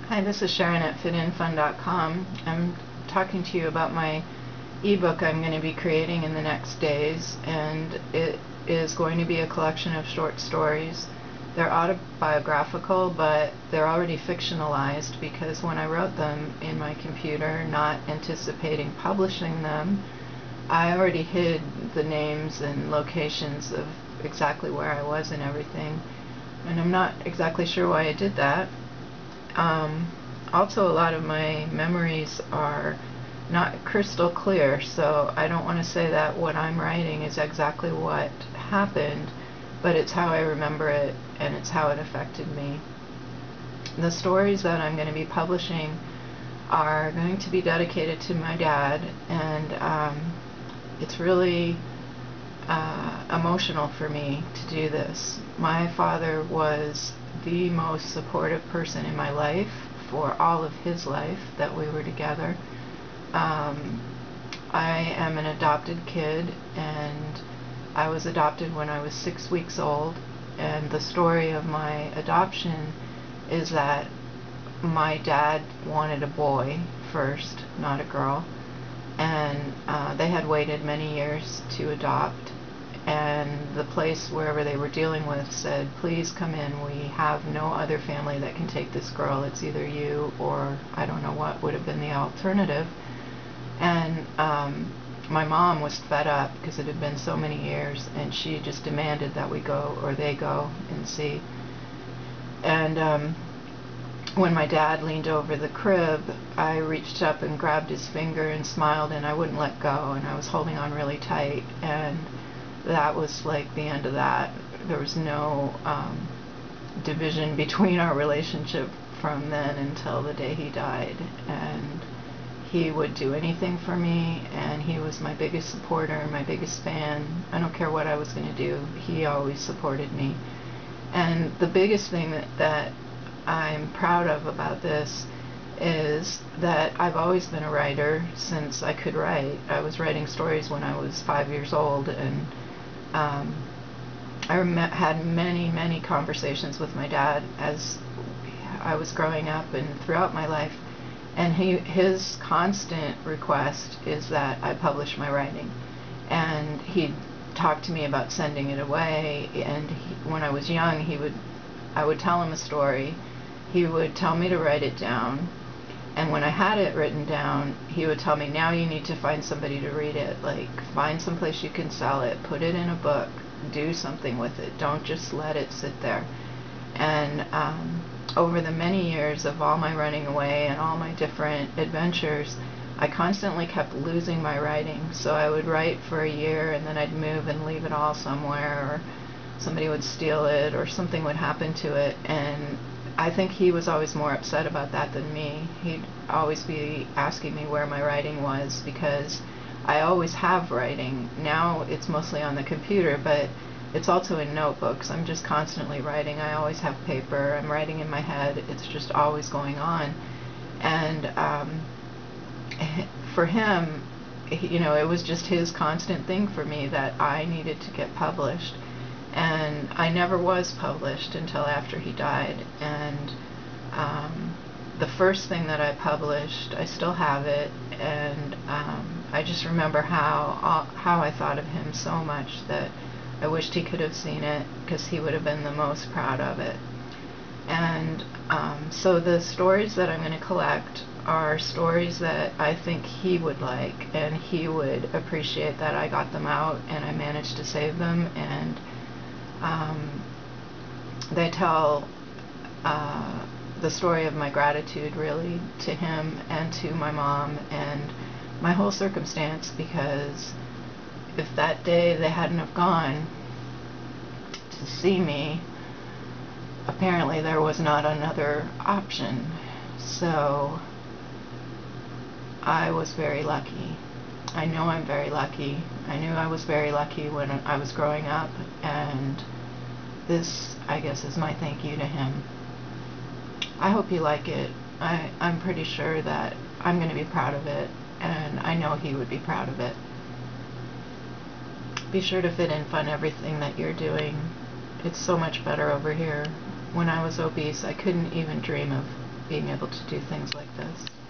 Hi, this is Sharon at Fitinfun.com. I'm talking to you about my ebook I'm going to be creating in the next days, and it is going to be a collection of short stories. They're autobiographical, but they're already fictionalized because when I wrote them in my computer, not anticipating publishing them, I already hid the names and locations of exactly where I was and everything, and I'm not exactly sure why I did that. Also, a lot of my memories are not crystal clear, so I don't want to say that what I'm writing is exactly what happened, but it's how I remember it and it's how it affected me. The stories that I'm going to be publishing are going to be dedicated to my dad, and it's really emotional for me to do this. My father was the most supportive person in my life for all of his life that we were together. I am an adopted kid, and I was adopted when I was 6 weeks old, and the story of my adoption is that my dad wanted a boy first, not a girl, and they had waited many years to adopt, and the place wherever they were dealing with said, please come in, we have no other family that can take this girl, it's either you or I don't know what would have been the alternative. And my mom was fed up because it had been so many years, and she just demanded that we go, or they go and see. And when my dad leaned over the crib, I reached up and grabbed his finger and smiled, and I wouldn't let go, and I was holding on really tight, and that was like the end of that. There was no division between our relationship from then until the day he died, and he would do anything for me, and he was my biggest supporter, my biggest fan. I don't care what I was going to do, he always supported me. And the biggest thing that I'm proud of about this is that I've always been a writer since I could write. I was writing stories when I was 5 years old, and I had many conversations with my dad as I was growing up and throughout my life, and his constant request is that I publish my writing. And he'd talk to me about sending it away, and when I was young, I would tell him a story, he would tell me to write it down, and when I had it written down, he would tell me, now you need to find somebody to read it, like find someplace you can sell it, put it in a book, do something with it, don't just let it sit there. And over the many years of all my running away and all my different adventures, I constantly kept losing my writing. So I would write for a year, and then I'd move and leave it all somewhere, or somebody would steal it, or something would happen to it. And I think he was always more upset about that than me. He'd always be asking me where my writing was, because I always have writing. Now it's mostly on the computer, but it's also in notebooks. I'm just constantly writing. I always have paper. I'm writing in my head. It's just always going on. And for him, it was just his constant thing for me that I needed to get published. And I never was published until after he died. And the first thing that I published, I still have it, and I just remember how I thought of him so much that I wished he could have seen it, because he would have been the most proud of it. And so the stories that I'm going to collect are stories that I think he would like, and he would appreciate that I got them out and I managed to save them. And they tell the story of my gratitude, really, to him and to my mom and my whole circumstance, because if that day they hadn't have gone to see me, apparently there was not another option. So I was very lucky. I know I'm very lucky. I knew I was very lucky when I was growing up, and this, I guess, is my thank you to him. I hope you like it. I'm pretty sure that I'm going to be proud of it, and I know he would be proud of it. Be sure to Fitinfun everything that you're doing. It's so much better over here. When I was obese, I couldn't even dream of being able to do things like this.